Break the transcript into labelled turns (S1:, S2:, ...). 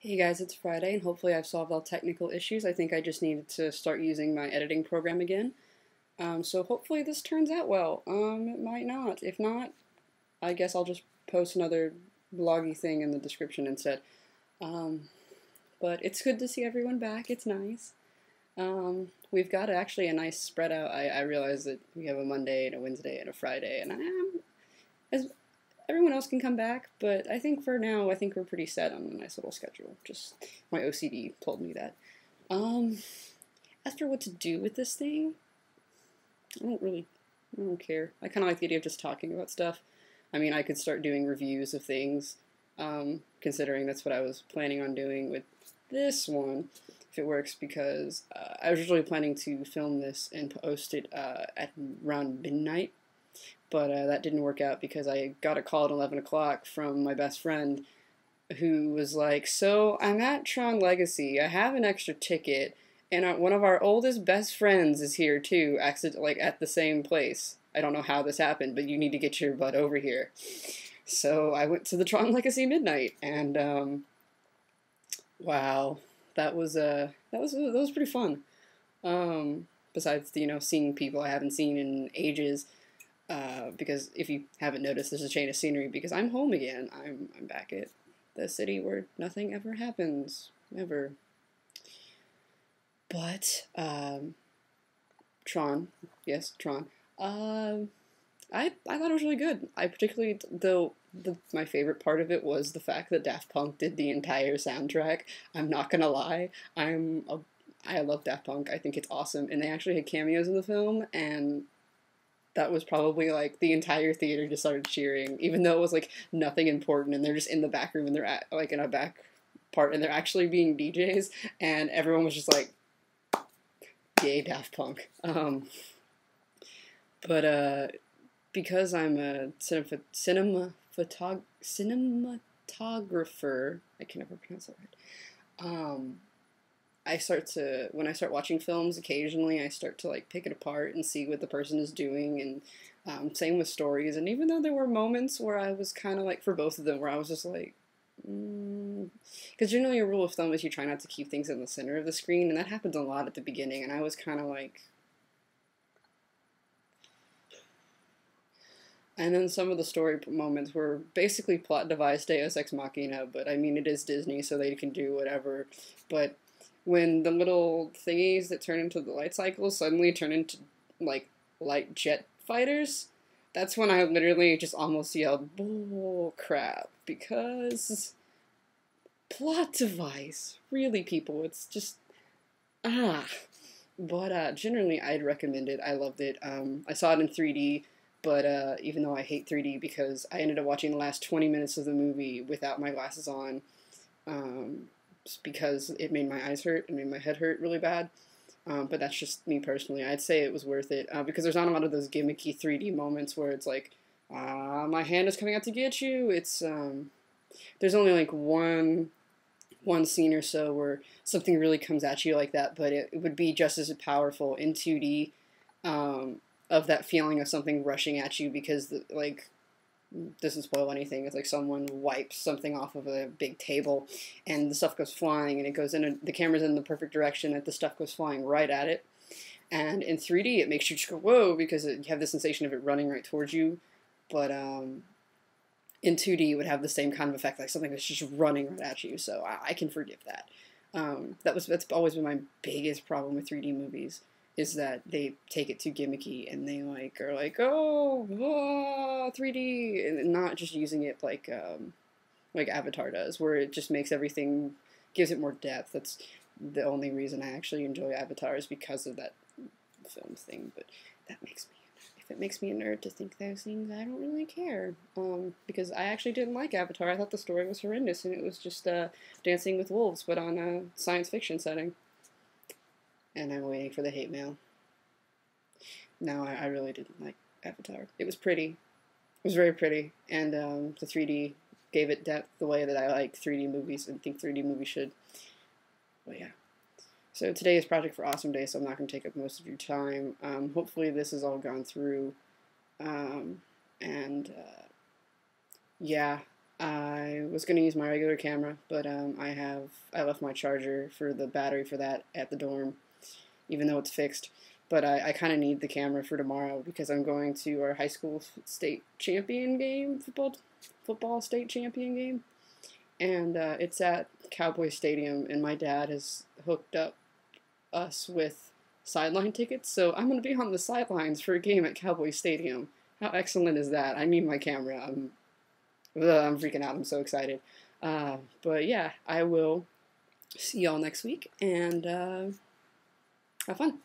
S1: Hey guys, it's Friday, and hopefully I've solved all technical issues. I think I just needed to start using my editing program again. So hopefully this turns out well. It might not. If not, I guess I'll just post another vloggy thing in the description instead. Um, but it's good to see everyone back. It's nice. We've got actually a nice spread out. I realize that we have a Monday and a Wednesday and a Friday, and as everyone else can come back, but I think for now, I think we're pretty set on a nice little schedule. Just my OCD told me that. As for what to do with this thing, I don't care. I kind of like the idea of just talking about stuff. I mean, I could start doing reviews of things, considering that's what I was planning on doing with this one, if it works, because I was originally planning to film this and post it at around midnight, but that didn't work out because I got a call at 11 o'clock from my best friend who was like, so I'm at Tron Legacy, I have an extra ticket, and one of our oldest best friends is here too, like at the same place. I don't know how this happened, but you need to get your butt over here. So I went to the Tron Legacy midnight, and wow, that was pretty fun. Besides, seeing people I haven't seen in ages. Because if you haven't noticed, there's a change of scenery because I'm home again. I'm back at the city where nothing ever happens, ever. But Tron, yes, Tron. I thought it was really good. I particularly though my favorite part of it was the fact that Daft Punk did the entire soundtrack. I'm not gonna lie, I love Daft Punk. I think it's awesome, and they actually had cameos in the film, and that was probably like the entire theater just started cheering, even though it was like nothing important, and they're just in the back room and they're at, like in a back part, and they're actually being DJs, and everyone was just like, "Yay, Daft Punk!" But because I'm a cinematographer, I can never pronounce that right. When I start watching films, occasionally I start to like pick it apart and see what the person is doing, and same with stories. And even though there were moments where I was kind of like, for both of them, where I was just like, because generally a rule of thumb is you try not to keep things in the center of the screen, and that happens a lot at the beginning, and I was kind of like, and then some of the story moments were basically plot device Deus Ex Machina, but I mean, it is Disney, so they can do whatever. But when the little thingies that turn into the light cycles suddenly turn into, like, light jet fighters, that's when I literally just almost yelled, bull crap, because plot device. Really, people, it's just, ah. But generally, I'd recommend it. I loved it. I saw it in 3D. But even though I hate 3D because I ended up watching the last 20 minutes of the movie without my glasses on, because it made my eyes hurt and made my head hurt really bad. But that's just me personally. I'd say it was worth it because there's not a lot of those gimmicky 3D moments where it's like, my hand is coming out to get you. It's there's only like one scene or so where something really comes at you like that, but it would be just as powerful in 2D. Of that feeling of something rushing at you because, like, doesn't spoil anything. It's like someone wipes something off of a big table, and the stuff goes flying, and it goes in. The camera's in the perfect direction that the stuff goes flying right at it. And in 3D, it makes you just go whoa because you have the sensation of it running right towards you. But in 2D, it would have the same kind of effect, like something that's just running right at you. So I can forgive that. That's always been my biggest problem with 3D movies. Is that they take it too gimmicky and they are like, oh, 3D, and not just using it like Avatar does, where it just makes everything, gives it more depth. That's the only reason I actually enjoy Avatar is because of that film thing. But if it makes me a nerd to think those things, I don't really care. Because I actually didn't like Avatar. I thought the story was horrendous and it was just Dancing with Wolves, but on a science fiction setting. And I'm waiting for the hate mail. No, I really didn't like Avatar. It was pretty. It was very pretty. And the 3D gave it depth the way that I like 3D movies and think 3D movies should. But yeah. So today is Project for Awesome Day, so I'm not going to take up most of your time. Hopefully this has all gone through. Yeah. I was gonna use my regular camera, but I left my charger for the battery for that at the dorm, even though it's fixed. But I kind of need the camera for tomorrow because I'm going to our high school state champion game, football state champion game, and it's at Cowboy Stadium, and my dad has hooked up us with sideline tickets, so I'm going to be on the sidelines for a game at Cowboy Stadium. How excellent is that? I need my camera. I'm freaking out. I'm so excited. But yeah, I will see y'all next week, and have fun.